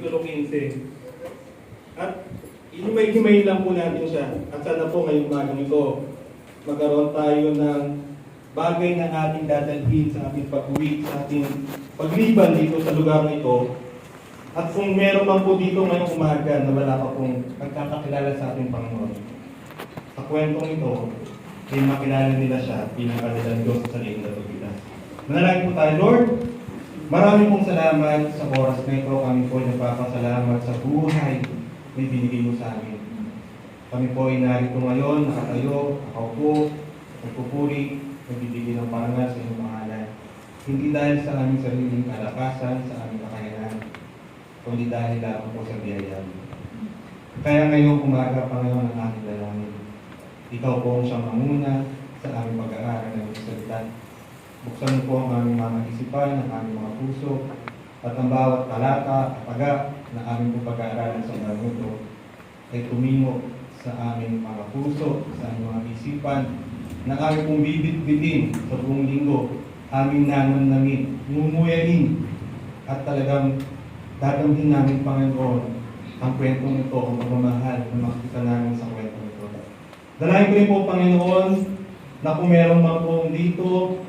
Kapitulo 15. At himay-himay lang po natin siya. At sana po ngayong umagang ito, magkaroon tayo ng bagay na ating dadalhin sa ating pag-uwi, sa ating pagliban dito sa lugar na ito. At kung meron man po dito ngayong umaga na wala pa pong pagkakakilala sa ating Panginoon, sa kwentong ito, ay makilala nila siya bilang kanilang Diyos sa liig na pagbilas. Manalangin po tayo, Lord. Maraming pong salamat sa oras na ito. Kami po nagpapasalamat sa buhay na binigay mo sa amin. Kami po ay narito ngayon, nakatayo, nakaupo, nagpupuri, nagbibigay ng parangal sa inyong pangalan. Hindi dahil sa aming sariling kalakasan, sa aming kakayanan, kundi dahil lamang po sa biyaya mo. Kaya ngayong umaga, Panginoon, ang aking dalangin. Ikaw po ang siyang manguna sa aming pag-aaral ng iyong salita. Buksan mo po ang aming mga isipan, ang aming mga puso, at ang bawat talata at paga na aming pong pag-aaralan sa araw ito ay tumingo sa aming mga puso, sa aming mga isipan, na aming pong bibit-bitin sa buong linggo, aming nanamnamin, ngumuyain, at talagang dadamhin namin, Panginoon, ang kwentong ito, ang pagmamahal na makikita namin sa kwentong ito. Dalayan ko rin po, Panginoon, na kung meron man po dito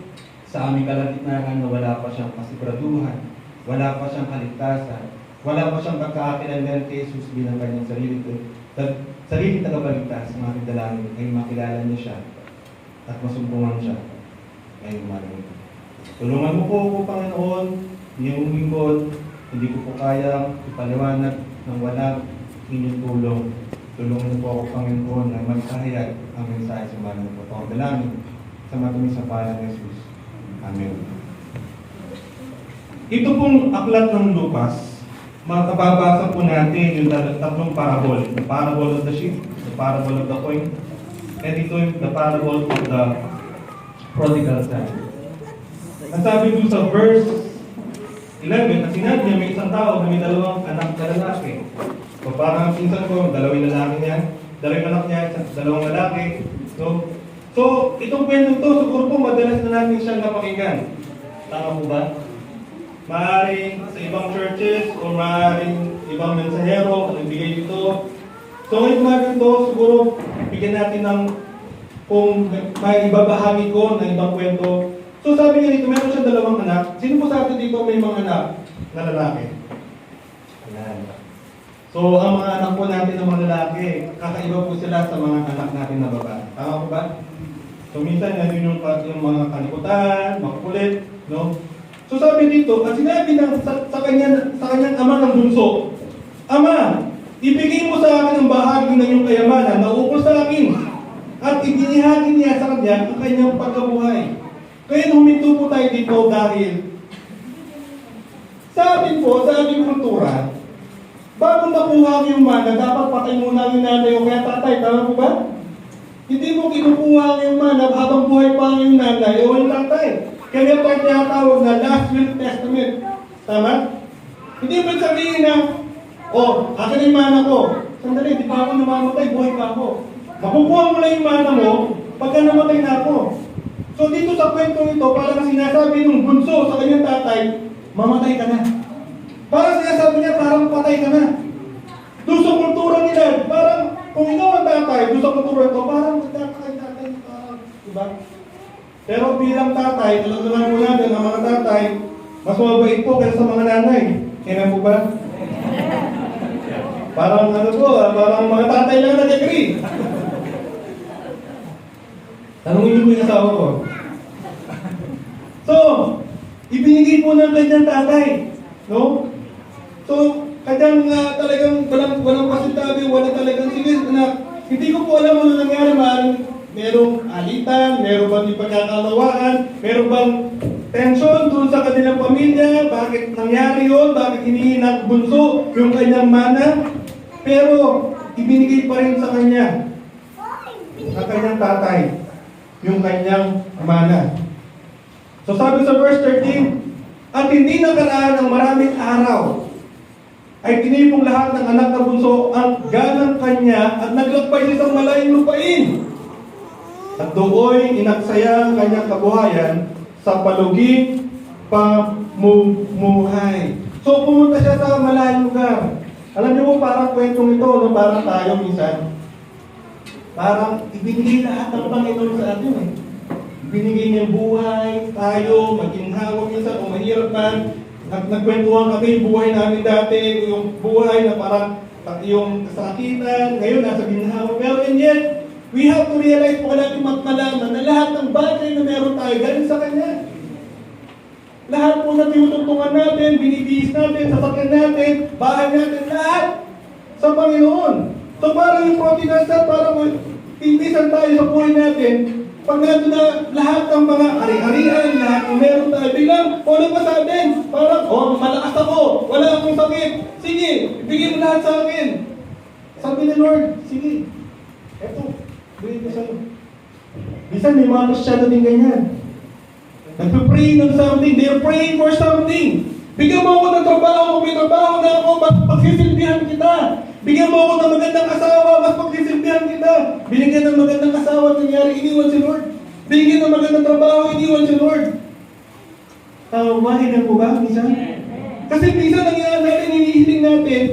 sa aming kalagitnaan na wala pa siyang kasiguraduhan, wala pa siyang kaligtasan, wala pa siyang pagkakakilanlan kay Jesus bilang kanyang sariling tagapagligtas, ang aking dalangin ay makilala niya siya at masumpungan siya ngayong umaga ito. Tulungan mo po ako, Panginoon, iyong lingkod, hindi ko po kaya ipaliwanag ng walang inyong tulong. Tulungan mo po ako, Panginoon, na magkahayag ang mensahe sa umaga ito. Ang dalangin sa matamis sa pangalan ni Jesus. Amen. Ito pong aklat ng Lucas, makababasa po natin yung tatlong parable. The parable of the sheep, the parable of the coin, and ito yung the parable of the prodigal son. Ang sabi doon sa verse 11, at sinabi niya may isang tao na may dalawang anak na lalaki. So parang pinsan ko, dalawang lalaki niya, dalawang anak niya, dalawang lalaki. So itong kwento to, siguro po madalas na natin siyang napakinggan. Tama po ba? Maaaring sa ibang churches o maaaring ibang mensahero ang nagbigay dito. So ngayong umaga ito, siguro bigyan natin ng kung may ibabahagi ko ng ibang kwento. So sabi niya dito, meron siyang dalawang anak. Sino po sa atin dito may mga anak na lalaki? Ayan. So ang mga anak po natin ng mga lalaki, kakaiba po sila sa mga anak natin na babae. Tama po ba? So minsan yan yung mga kalikutan, makukulit, no? So sabi dito, at sinabi sa kanyang ama ng bunso, Ama, ibigay mo sa akin ang bahagi ng iyong kayamanan na ukol sa akin, at ibinihagi niya sa kanya ang kanyang pagkabuhay. Kaya huminto po tayo dito dahil sa atin po, sa aming kultura, bago makuha ang iyong mana, dapat patay muna ang nanay o kaya tatay. Tama po ba? Hindi mo kinukuha ang iyong mana habang buhay pa ang iyong nanay o yung tatay. Kaya pa tinatawag na last will testament. Tama? Hindi mo sabihin na, akin yung mana ko. Sandali, di pa ako namamatay, buhay pa ako. Makukuha mo lang yung mana mo pagka namatay na ako. So dito sa kwentong ito, parang sinasabi ng bunso sa kanyang tatay, mamatay ka na. Parang sinasabi niya, parang patay ka na. Doon sa kultura nila, parang kung ikaw ang tatay, doon sa kultura ito, parang tatay, parang, diba? Pero bilang tatay, alam naman po natin ang mga tatay, mas mabait po kaysa sa mga nanay. Kaya po ba? Parang parang mga tatay lang nag-agree. Tanungin niyo po yung asawa ko. So, ibinigay po ng kanyang tatay. No? So, kanyang talagang walang pasintabi, walang talagang sige, anak. Hindi ko po alam ano nangyari, merong alitan, meron bang ipagkakalawaan, meron bang tension doon sa kanilang pamilya, bakit nangyari yun, bakit hinihin ng bunso yung kanyang mana, pero ibinigay pa rin sa kanya, sa kanyang tatay, yung kanyang mana. So sabi sa verse 13, at hindi nakaraan ng maraming araw, ay tinipong lahat ng anak na bunso ang ganang kanya at naglakbay sa isang malayong lupain. At doon inaksaya ang kanyang kabuhayan sa palugig pamumuhay. So pumunta siya sa malayong lugar. parang kwentong ito, no? Parang tayo minsan. Parang ibinigay lahat ng Panginoon sa atin eh. Ibinigay niya yung buhay, tayo, maginhawa minsan o mahirap man. Nagkwentuhan kami yung buhay namin dati, yung buhay na parang yung kasakitan, ngayon nasa ginhawa. Pero and yet, we have to realize po natin malaman na lahat ng bagay na meron tayo galing sa Kanya. Lahat po na tinutuntungan natin, binibihis natin, sasakyan natin, bahay natin, lahat sa Panginoon. So parang yung protinasa, parang tinisan tayo sa buhay natin, pag nato na lahat ng mga ari-arian, lahat ng meron tayo, biglang, ano pa sa atin? Parang, malakas ako, wala akong sakit. Sige, ibigay mo lahat sa akin. Sabi ni Lord, sige, eto, bigay ko sa'yo. Minsan may mga Kristyano din ganyan. Nagpe-pray ng something, they're praying for something. Bigyan mo ako ng trabaho, may trabaho na ako, pagsisilbihan kita. Bigyan mo ako ng magandang asawa, mas pagsisilbihan kita. Binigyan ng magandang asawa, nangyari, iniwan si Lord. Binigyan ng magandang trabaho, iniwan si Lord. Mahinan po ba, minsan? Kasi minsan nangyari natin, hinihiling natin,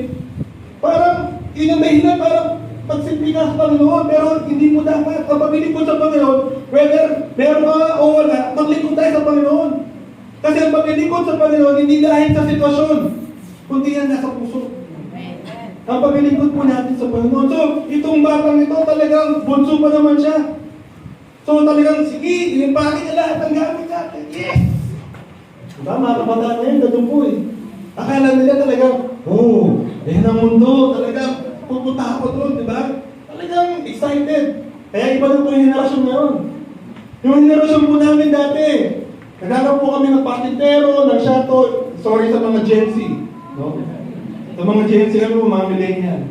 parang, yun ang dahilan, parang pagsimpi ka sa Panginoon, pero hindi mo dapat. Kapag pinipon sa Panginoon, whether meron ka o wala, maglingkod tayo sa Panginoon. Kasi ang paglilingkod sa Panginoon, hindi dahil sa sitwasyon, kundi yan nasa puso. Ang paglilingkod po natin sa Panginoon. So, itong batang ito, talagang bunso pa naman siya. So, talagang, sige, ilimpake niya lahat ng gamit natin. Yes! Diba, mga kabataan na yun, ganun po eh. Akala nila talagang, yan ang mundo, talagang, pupunta ako doon, di ba? Talagang excited. Kaya iba na po yung henerasyon ngayon. Yung henerasyon po namin dati, naghanap po kami ng patintero, ng shuttle, sorry sa mga Gen Z. No? Sa mga Gen Z kami po, mga millennial.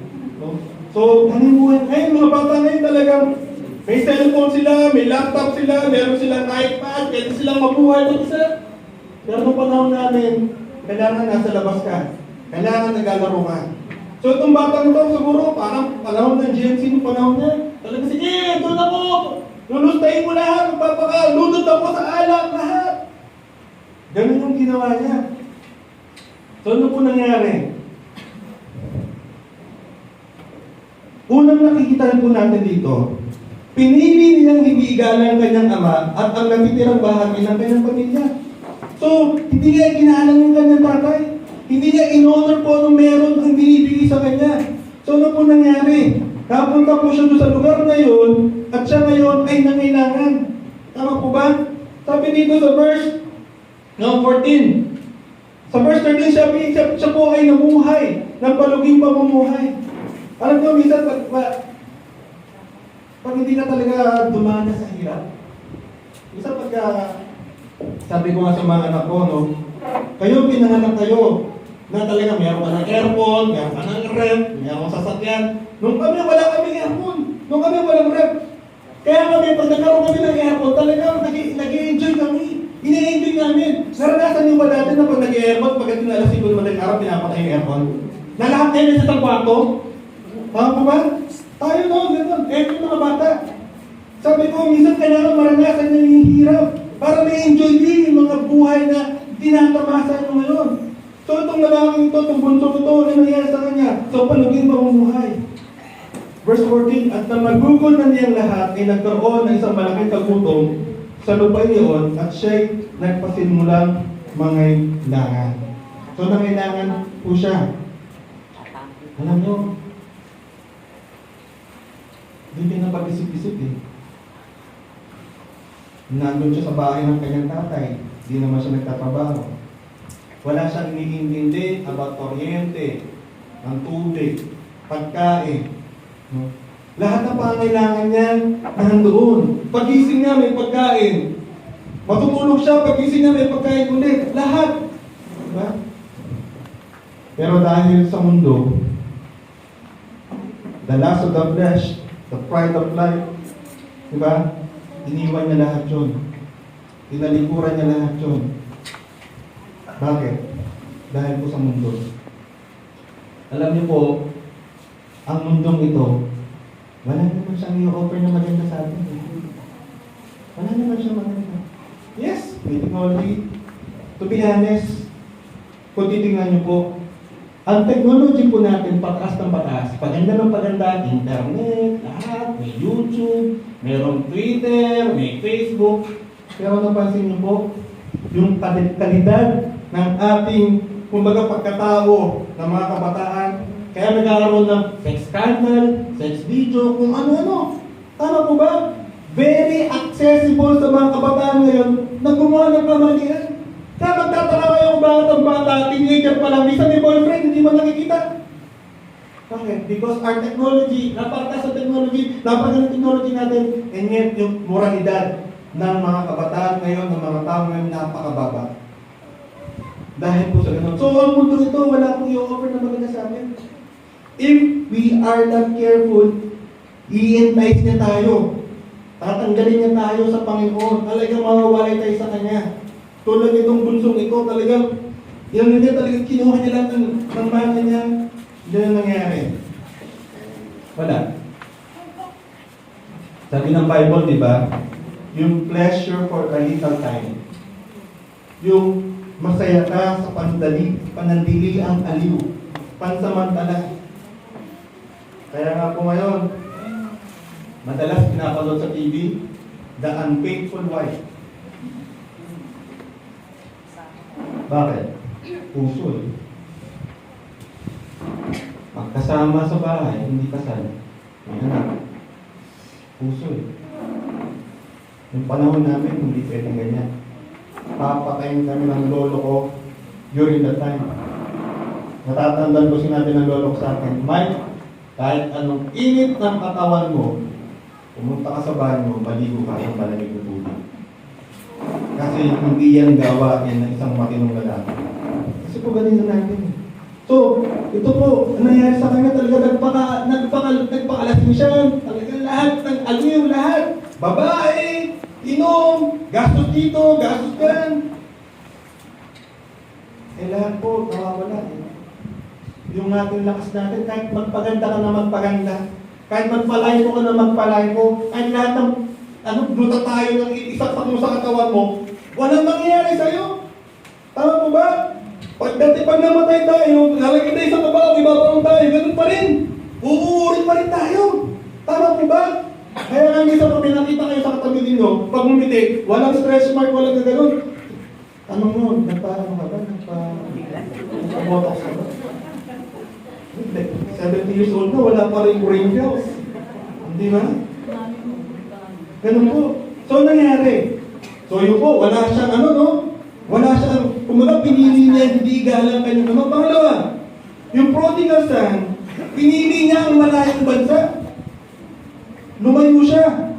No? So, ganun po, ngayon mga bata ngayon talagang, may cellphone sila, may laptop sila, meron silang iPad, pwede silang mabuhay doon isa. Pero nung panahon namin, kailangan nasa labas ka. Kailangan naglalaro ka. So itong batang ito, siguro, parang panahon ng Gen Z ng panahon niya. Talaga, sige, doon ako! Lulustayin mo lahat, ludot ako sa alak, lahat! Ganun yung ginawa niya. So ano po nangyari? Unang nakikita po natin dito, pinili niyang hindi igalang kanyang ama at ang natitirang bahagi ng kanyang pamilya. So, hindi niya ginalang yung kanyang tatay. Hindi niya in-honor po anong meron ang binibigay sa kanya. So, ano po nangyari? Napunta po siya doon sa lugar na yun, at siya ngayon ay nangailangan. Tama po ba? Sabi dito sa verse 14. Sa verse 13, siya po ay namuhay, ng paluging pamumuhay. Alam niyo, minsan, pag hindi ka talaga dumana sa hirap, minsan pagka, sabi ko nga sa mga anak ko, no, kayo, pinanganak kayo, na talaga meron ka ng aircon, meron ka ng rep, meron ka sasakyan. Nung kami, wala kami aircon. Nung kami, walang rep. Kaya kami, pag nagkaroon kami ng aircon, talaga nag-i-enjoy kami. Ini-enjoy namin. Naranasan niyo ba dati na pag nag-aircon, pagdating na alas 5 naman nag-araw, pinapatay yung aircon? Na lahat kayo sa isang kwarto? Tama po ba? Tayo no, gano'n. Yung mga bata. Sabi ko, minsan kailangan maranasan niyo yung hirap para may enjoy din yung mga buhay na tinatamasa nyo ngayon. So itong lalaking ito, itong bunso ito, ano nangyari sa kanya? So paluging pamumuhay. Verse 14, at nang magugol na niyang lahat, ay nagkaroon ng isang malaking kagutom sa lupa niyon at siya'y nagpasimulang mangailangan. So nangailangan po siya. Alam nyo, hindi na pag-isip-isip eh. Nandun siya sa bahay ng kanyang tatay, hindi naman siya nagtatrabaho. Wala siyang iniintindi about kuryente, ang tubig, pagkain. No? Lahat ng pangailangan niya nandoon. Pagising niya may pagkain. Matutulog siya, pagising niya may pagkain ulit. Lahat. Diba? Pero dahil sa mundo, the lust of the flesh, the pride of life, diba? Iniwan niya lahat yun. Tinalikuran niya lahat yun. Bakit? Dahil po sa mundo. Alam niyo po, ang mundong ito, wala naman siyang i-offer na maganda sa atin. Wala naman siyang maganda. Yes, may technology. To be honest, kung titingnan niyo po, Ang technology po natin, pataas ng pataas. Paganda ng paganda, internet, lahat, may YouTube, mayroong Twitter, may Facebook. Pero napansin niyo po, yung kalidad ng ating, kumbaga, pagkatao ng mga kabataan, kaya nagkakaroon ng sex scandal, sex video, kung ano-ano. Tama po ba? Very accessible sa mga kabataan ngayon na gumawa ng kamalian. Kaya magtataka kayo kung bakit ang bata, teenager pa lang, minsan may boyfriend, hindi man nakikita. Bakit? Because our technology, napakataas sa technology, napakaganda ng technology natin, and yet yung moralidad ng mga kabataan ngayon, ng mga tao ngayon, napakababa. Dahil po sa ganun. So, ang mundo ito, wala pong i-offer na maganda sa amin. If we are not careful, i-entice niya tayo. Tatanggalin niya tayo sa Panginoon. Talagang mawawalay tayo sa Kanya. Tulad itong bunsong ito, talagang, yun niya talagang kinuha niya lahat ng mana niya. Hindi na nangyari. Wala. Sabi ng Bible, di ba? Yung pleasure for a little time. Yung masaya ka sa panandili ang aliw. Pansamantala. Kaya nga po ngayon, madalas pinapanood sa TV, The Unfaithful Wife. Bakit? Puso eh. Magkasama sa bahay, hindi kasal. May anak. Puso eh. Yung panahon namin, hindi pwedeng ganyan. Papatayin kami ng lolo ko during that time. Natatandaan ko sinabi ng lolo ko sa akin, Mike, kahit anong init ng katawan mo, pumunta ka sa bahay mo, maligo ka ng malamig na tubig. Kasi hindi yan gawa yan ng isang matinong lalaki. Kasi po ganito natin. So, ito po, ang nangyari sa kanya talaga, nagpakalasing siya. Talaga lahat ng aliw, lahat. Babae, inom, gastos dito, gastos dyan. Lahat po, nawawala. Yung ating lakas natin, kahit magpaganda ka na magpaganda, kahit magpalay mo ka na magpalay mo, kahit lahat ng bruta tayo ng isaksak mo sa katawan mo, walang mangyayari sa'yo. Tama po ba? Pag namatay tayo, lalagay tayo sa kabaw, ibabaw tayo, ganun pa rin. Uuurin pa rin tayo. Tama po ba? Kaya nga minsan pag pinakita kayo sa katabi ninyo, pag umiti, walang stretch mark, walang gano'n. Anong yun? Nagpa-ano ka ba? Nagpa-botox ka ba? 70 years old na, wala pa rin wrinkles. Hindi ba? Ganun po. So, nangyari. So, yun po, wala siyang wala siyang, kumaga pinili niya, hindi galang kanyang Pangalawa, yung prodigal son, pinili niya ang malayong bansa. Lumayo siya.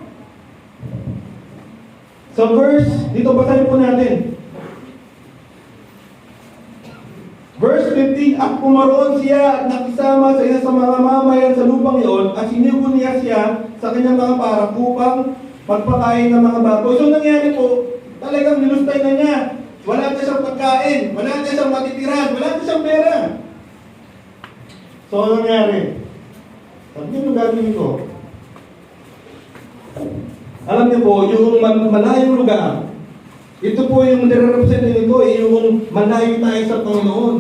Sa verse, dito basahin po natin. Verse 15, at pumaroon siya at nakisama sa isa sa mga mamayan sa lupang iyon at sinugo niya siya sa kanyang mga parak upang magpakain ng mga baboy. So nangyari po, talagang nilustay na niya. Wala na siyang pagkain, wala na siyang matitiran, wala na siyang pera. So ano nangyari? Sabi niyo yung gagawin ko. Alam niyo po, yung malayong lugar, ito po yung nire-represent nito, yung malayo tayo sa Panginoon.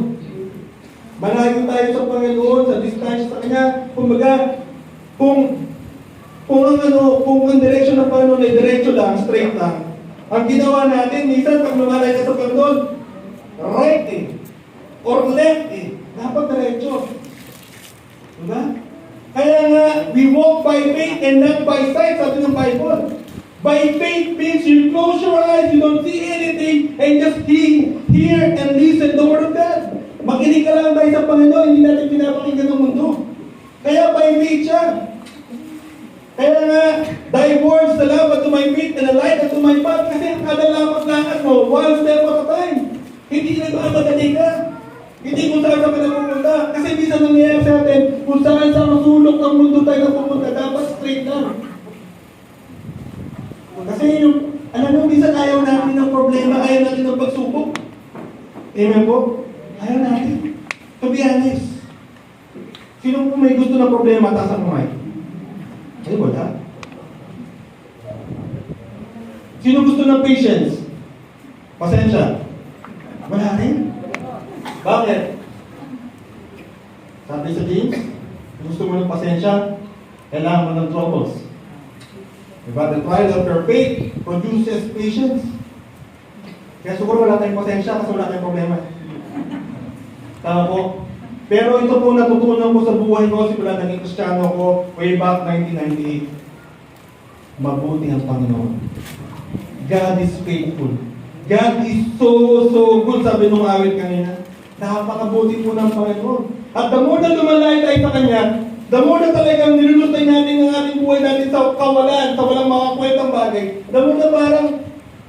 Malayo tayo sa Panginoon, sa distansya sa Kanya. Kumbaga, kung ang direksyon ng Panginoon ay diretso lang, straight lang, ang ginawa natin, minsan pag lumalay ka sa Panginoon, right or left dapat diretso. Diba? Kaya nga, we walk by faith and not by sight, sabi ng Bible. By faith means you close your eyes, you don't see anything, and just hear and listen the Word of God. Makinig ka lang tayo sa Panginoon, hindi natin pinapakinggan ng mundo. Kaya by faith siya. Kaya nga, thy words, the lamp unto my feet and a light unto my path. Kasi kada lakad mo, one step at a time. Hindi nagmamadali ka. Hindi kung saan ka pinapupunta. Kasi minsan nangyayari sa atin, kung saan sa masulok ng mundo tayo napupunta, dapat straight lang. Kasi yung, alam mo, minsan ayaw natin ng problema, ayaw natin ng pagsubok. Amen po? Ayaw natin. To be honest. Sino po may gusto ng problema, taas ang kamay? Ay, wala. Sino gusto ng patience? Pasensya. Wala rin. Bakit? Sabi sa James, gusto mo ng pasensya, kailangan mo ng troubles. Diba? The trials of your faith produces patience. Kaya siguro wala tayong pasensya kasi wala tayong problema. Tama po. Pero ito po natutunan ko sa buhay ko, simula naging Kristiyano ko, way back 1998. Mabuti ang Panginoon. God is faithful. God is so good, sabi nung awit kanina. Napakabuti po ng Panginoon. At the more na lumalay tayo sa Kanya, the more na talagang nilulutay natin ang ating buhay natin sa kawalan, sa walang mga kwentang bagay, the more na parang,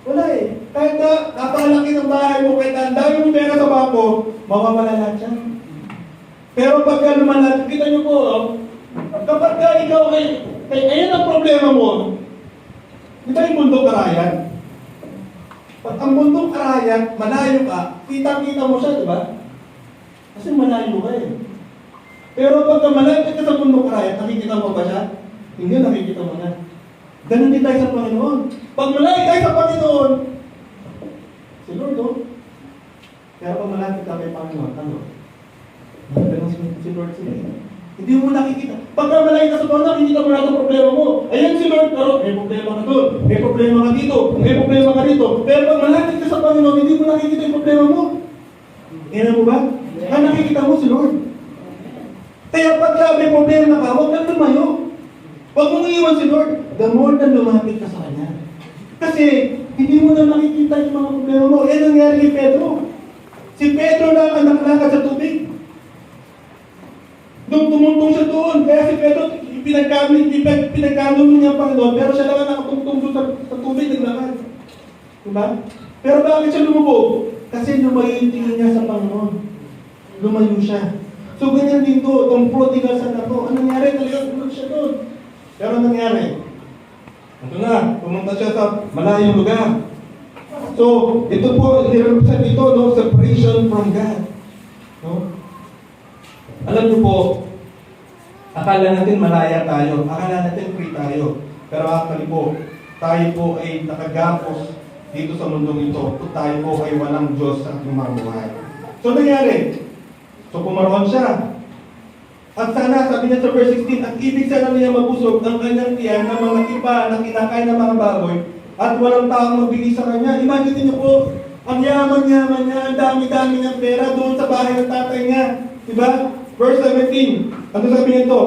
wala eh. Kahit na napakalaki ng bahay mo, kahit na ang dami mong pera sa bako, mawawala lahat yan. Pero pagka lumalat, kita nyo po, kapag ka ikaw ayan ang problema mo, di ba yung bundok Karayan? Pag ang bundok Karayan, malayo ka, kita-kita mo siya, di ba? Kasi malayo ka eh. Pero pagka malapit ka sa bundok Karayan, nakikita mo ba siya? Hindi, nakikita mo na. Ganun din tayo sa Panginoon. Pag malayo tayo sa Panginoon, si Lord, oh. Kaya pag malapit ka kay Panginoon, ano? Ganun si Lord sila. Hindi mo nakikita. Pagka malayo ka sa Panginoon, nakikita mo na ang problema mo. Ayan si Lord, pero may problema ka doon, may problema ka dito, may problema ka dito. Pero pag malapit ka sa Panginoon, hindi mo nakikita yung problema mo. Kaya mo ba? Kaya nakikita mo si Lord. Kaya pagka may problema ka, huwag kang lumayo. Huwag mong iiwan si Lord. The more na lumapit ka sa Kanya. Kasi, hindi mo na makikita yung mga problema mo. Yan ang nangyari kay Pedro. Si Pedro lang ang nakalakad sa tubig. Nung tumuntong siya doon, kaya si Pedro, pinagkano niya ang Panginoon, pero siya lang ang nakatungtong doon sa tubig, naglakad. Diba? Pero bakit siya lumubog? Kasi lumayo yung tingin niya sa Panginoon. Lumayo siya. So, ganyan din to, itong prodigal son na to. Anong nangyari? Talagang tulog siya doon. Pero anong nangyari? Ito na, pumunta siya sa malayong lugar. So, ito po, nirepresent ito, no? Separation from God. No? Alam niyo po, akala natin malaya tayo, akala natin free tayo. Pero actually po, tayo po ay nakagapos dito sa mundong ito. Tayo po ay walang Diyos sa ating mga buhay. So, nangyari? So, pumaroon siya. At sana, sabi niya sa verse 16, at ibig sana niya mabusog ang kanyang tiyan ng mga iba na kinakain ng mga baboy at walang taong magbigay sa kanya. Imagine niyo po, ang yaman-yaman niya, ang dami-dami niyang pera doon sa bahay ng tatay niya. Diba? Verse 17, ano sabi niya ito?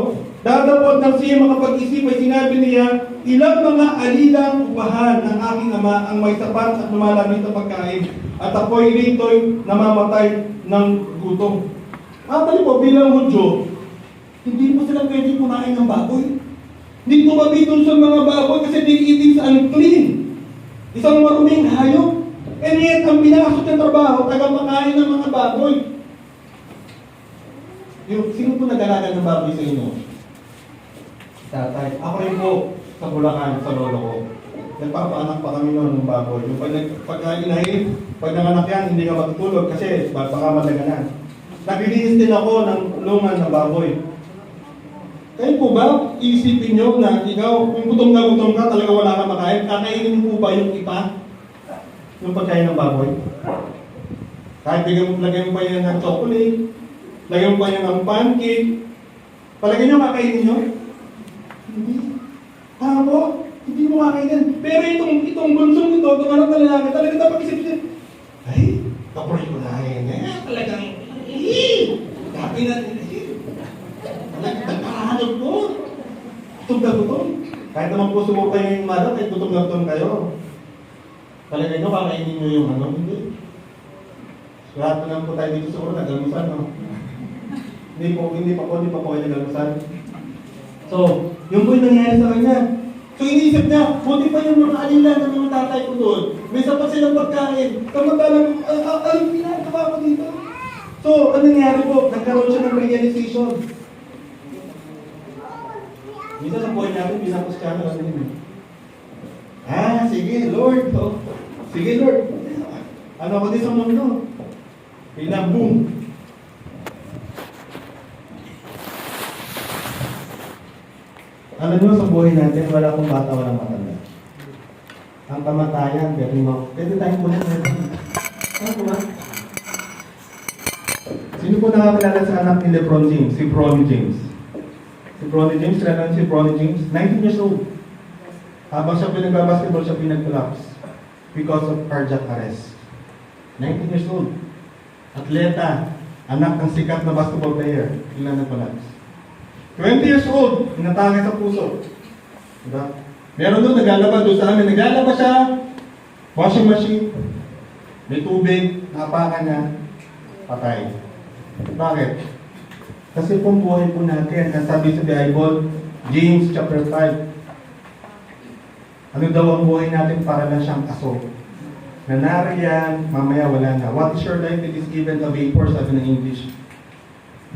Dadapot ng siya makapag-isip ay sinabi niya, ilang mga alilang upahan ng aking ama ang may sapat at lumalamig na pagkain at ako'y rito'y namamatay ng gutom. Actually po, bilang Hudyo, hindi po sila pwede kumain ng baboy. Hindi tumabi doon sa mga baboy kasi they eating sa unclean. Isang maruming hayop. And yet, ang pinasok ng trabaho, taga-makain ng mga baboy. Sino po nag-alaga ng baboy sa inyo? Tatay. Ako rin po sa Bulacan, sa lolo ko. Nagpapaanak pa kami noon ng baboy. Yung pag inahin, pag nanganak yan, hindi ka matutulog kasi baka madaganan. Naglilinis din ako ng lungan ng baboy. Kayo po ba, isipin nyo na ikaw, kung gutom ka, talaga wala kang makain, kakainin po ba yung ipa? Yung pagkain ng baboy? Kahit lagyan mo pa yan ng chocolate, lagyan mo pa yan ng pancake, palagay nyo kakainin nyo? Hindi. Tama po, hindi mo kakainin. Pero itong bunsong ito, itong anak na lalaki, talaga dapat isip-isip, ay, kapoy ko na yan. Talagang, happy natin. Nagkahanap po. Gutom na gutom. Kahit naman po sumuko kayo yung mada, kahit gutom na gutom kayo. Palagay nyo, kakainin nyo yung ano, hindi. Lahat na lang po tayo dito siguro, nagalusan, no? Hindi pa po kayo nagalusan. So, yung po yung nangyari sa kanya. So, iniisip niya, buti pa yung mga alila ng mga tatay ko doon. May sapat silang pagkain. Samantalang, ay, pinagawa ko dito. So, ano nangyari po? Nagkaroon siya ng realization. Minsan sa buhay natin, pinapos-kano lang din. Sige, Lord. Oh. Sige, Lord. Ano ako din sa mundo? Bilang boom. Alam nyo, sa buhay natin, wala akong bata, walang matanda. Ang kamatayan, pwede tayong buhay natin. Ano ba? Sino po po nakakilala sa anak ni Lebron James, si Bronny James. Si Bronny James, kailan si Bronny James? 19 years old. Habang siya pinagbabasketball, siya pinag-collapse because of cardiac arrest. 19 years old. Atleta, anak ng sikat na basketball player, ilan nag-collapse. 20 years old, inatake sa puso. Diba? Meron doon, naglalaba doon sa amin. Naglalaba siya, washing machine, may tubig, napakan niya, patay. Bakit? Kasi kung buhay po natin, ang sabi sa Bible, James chapter 5, ano daw ang buhay natin para lang siyang aso. Nanari yan, mamaya wala na. What is your life? It is given a vapor, sabi ng English.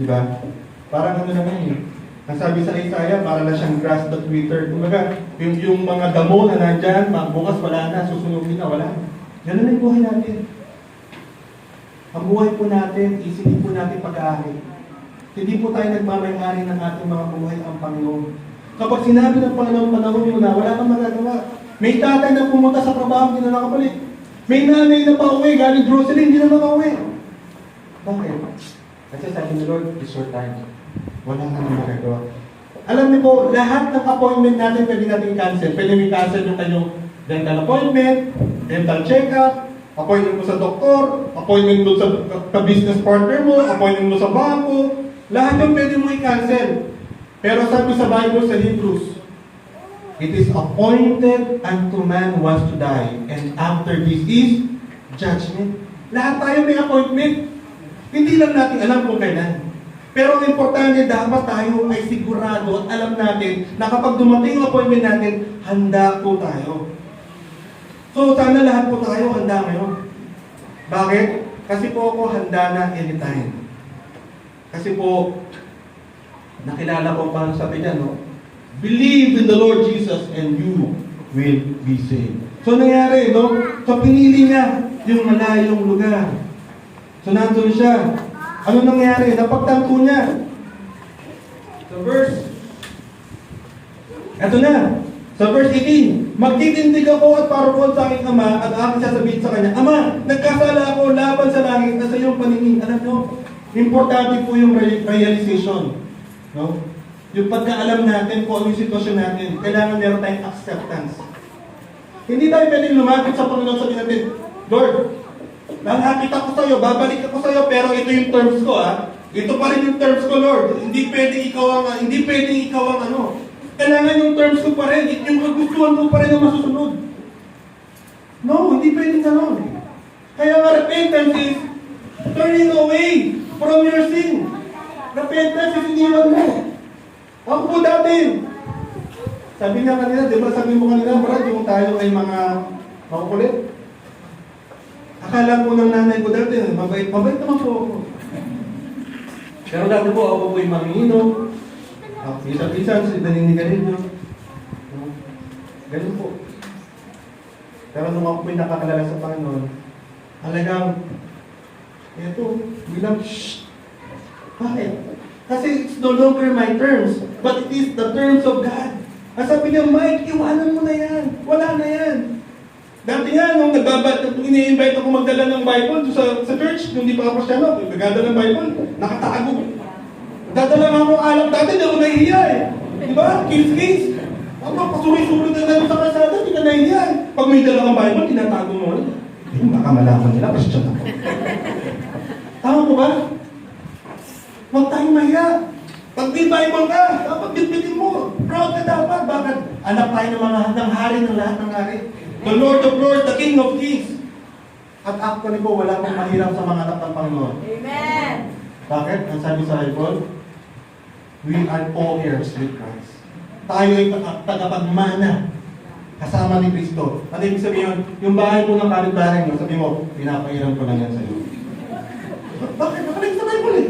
Diba? Parang ano naman eh. Ang sabi sa Isaiah, para lang siyang grass that wither. Kumbaga, yung mga damo na nandyan, bukas wala na, susunugin na, wala. Ganun ang buhay natin. Ang buhay po natin, isipin po natin pag-aari. Hindi po tayo nagmamayari ng ating mga buhay ang Panginoon. Kapag sinabi ng Panginoon, panahon yun na, wala kang magagawa. May tatay na pumunta sa trabaho, hindi na nakabalik. May nanay na pauwi, galing grocery, hindi na nakauwi. Bakit? Kasi sabi ni Lord, it's your time. Wala ka nang magagawa. Alam niyo po, lahat ng appointment natin pwede natin cancel. Pwede may cancel yung kanyang dental appointment, dental check-up, appointment mo sa doktor, appointment mo sa business partner mo, appointment mo sa bangko. Lahat yung pwede mo i-cancel. Pero sabi sa Bible sa Hebrews, it is appointed unto man once to die, and after this is judgment. Lahat tayo may appointment. Hindi lang natin alam kung kailan. Pero ang importante, dapat tayo ay sigurado at alam natin na kapag dumating ang appointment natin, handa po tayo. So, sana lahat po tayo handa ngayon. Bakit? Kasi po ako handa na anytime. Kasi po, nakilala ko pa sabi niya, no? Believe in the Lord Jesus and you will be saved. So, nangyari, no? So, pinili niya yung malayong lugar. So, nandun siya. Ano nangyari? Napagtanto niya. Sa verse, eto na. Sa verse 18, magtitindig ako at parokon sa aking ama at aking sasabihin sa kanya, Ama, nagkasala ako laban sa langit na sa iyong paningin. Alam nyo, importante po yung realization. No? Yung pagkaalam natin kung ano yung sitwasyon natin, kailangan meron tayong acceptance. Hindi tayo pwedeng lumapit sa Panginoon, sabihin natin, Lord, lalapit ako sa iyo, babalik ako sa iyo, pero ito yung terms ko, ha? Ito pa rin yung terms ko, Lord. Hindi pwedeng ikaw ang ano. Kailangan yung terms ko pa rin, yung kagustuhan ko pa rin ang masusunod. No, hindi pwedeng gano'n. Kaya nga repentance is turning away from your sin. Repentance is iniwan mo. Ako po dati. Sabi nga kanina, di ba sabi mo kanina, Brad, yung tayo ay mga makukulit. Akala ko ng nanay ko dati, mabait naman po ako. Pero dati po, ako po yung manginginom. Isa-isa, naninigarin nyo. Ganun po. Pero nung ako po'y nakakalala sa Panginoon, halagang, eto, bilang, shh! Bakit? Kasi it's no longer my terms, but it is the terms of God. Ang sabi niya, Mike, iwanan mo na yan. Wala na yan. Dati nga, nung ini-invite ako magdala ng Bible sa church, nung di pa ako Kristyano, nagdala ng Bible, nakatago. Dadala nga akong alam dati, di ako nahihiya eh. Di ba? Kiss. Ako, pasuri-suri na lang sa kasada, di ka nahihiya eh. Pag may dala kang Bible, tinatago mo. Baka malaman nila, Kristyano ako. Tama po ba? Huwag tayong mahiya. Pag may Bible ka, dapat bitbitin mo. Proud ka dapat. Bakit? Anak tayo ng hari ng lahat ng hari. The Lord of Lords, the King of Kings. At actually po, wala pong mahirap sa mga anak ng Panginoon. Amen! Bakit? Ang sabi sa Bible, we are co-heirs with Christ. Tayo ay tagapagmana kasama ni Kristo. Ano ibig sabihin? Yung bahay po ng kapitbahay nyo, sabi mo, pinapahiram ko lang yan sa iyo. Bakit? Nakalagay sa Bible eh.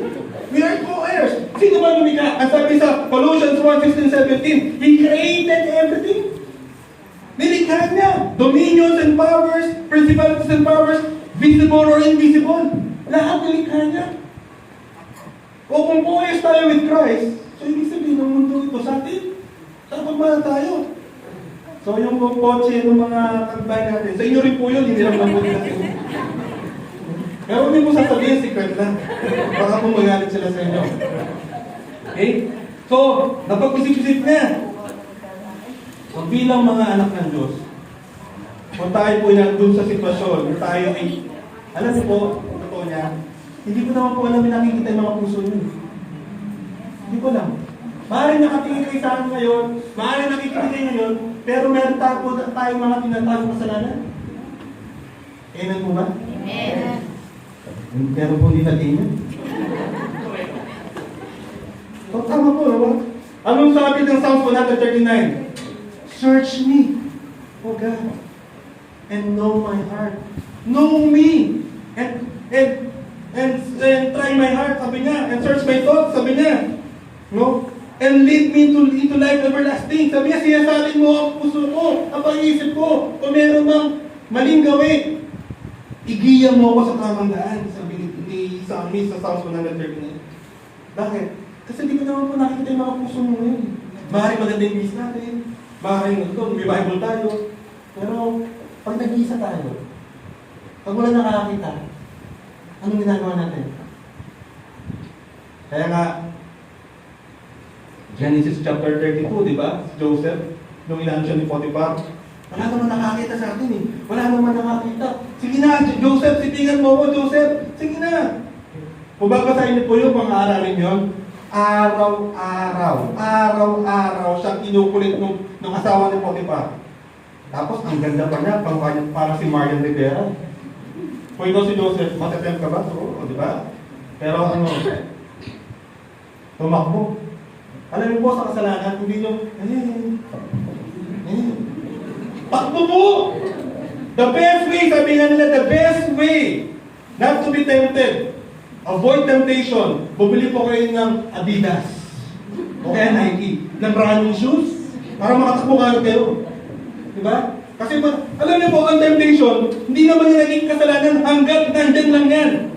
We are co-heirs. Sino ba lumika? Ang sabi sa Colossians 1:16-17, He created everything. Nilikha niya. Dominions and powers, principalities and powers, visible or invisible. Lahat nilikha niya. O kung co-heirs tayo with Christ, so ibig sabihin ng mundo ito sa atin, tapagmana tayo. So yung kotse ng mga kagbay natin, sa inyo rin po yun, hindi lang naman nila sa inyo. Pero hindi mo sasabihin, secret lang. Baka kung magalit sila sa inyo. Okay? So, napag-isip-isip niya. So, bilang mga anak ng Diyos, kung tayo po dun sa sitwasyon, tayo ay, alam niyo po, totoo niya, hindi ko naman po alam yung nakikita yung mga puso niyo. Hindi ko alam. Maaaring nakatingin kayo sa akin ngayon, maaaring nakikinig kayo ngayon, pero meron tayong mga tinatawag kasalanan. Amen po ba? Amen. Pero po hindi natin yan. So, tama po, no? Anong sabi ng Psalms 139? Search me, O God, and know my heart. Know me, and try my heart, sabi niya, and search my thoughts, sabi niya. No? And lead me into life everlasting. Sabi niya, sinasalin mo ang puso ko, ang pag-iisip ko. Kung meron mang maling gawin, igiya mo ako sa tamang daan. Sabi ni sa Psalms 139. Bakit? Kasi hindi ko naman po nakikita yung mga puso mo ngayon. Maaaring maganda yung peace natin. Maaaring ito, may Bible tayo. Pero pag nag-iisa tayo, pag wala nakakita, anong ginagawa natin? Kaya nga, Genesis chapter 32, di ba? Si Joseph, nung inaano siya ni Potiphar, wala naman nakakita sa atin eh. Wala naman nakakita. Sige na, Joseph, sitingan mo ako, Joseph. Sige na. Kung babasahin niyo po yung mga aralin yun, araw-araw siyang kinukulit nung asawa ni Potiphar. Tapos, ang ganda pa niya, para si Marian Rivera. Kung ikaw si Joseph, matatempt ka ba? Oo, di ba? Pero ano, tumakbo. Alam niyo po sa kasalanan, hindi nyo, takbo po! The best way, sabi nga nila, the best way not to be tempted. Avoid temptation. Bumili po kayo ng Adidas. O kaya Nike. Ng running shoes. Para makatakbo kayo. Diba? Kasi alam niyo po, ang temptation, hindi naman yung naging kasalanan hanggat nandyan lang yan.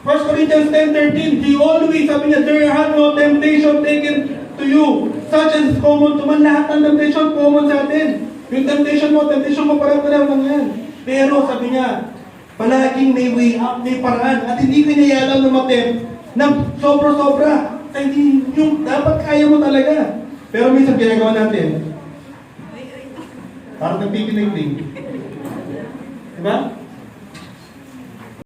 1 Corinthians 10:13, He always, sabi niya, there had no temptation taken to you, such as is common to man. Lahat ng temptation, common sa atin. Yung temptation mo parang lang yan. Pero sabi niya, palaging may way up, may paraan, at hindi kinayalam na matempt ng sobra-sobra. Hindi yung dapat kaya mo talaga. Pero minsan ginagawa natin, parang nagpipinig-ling. Diba?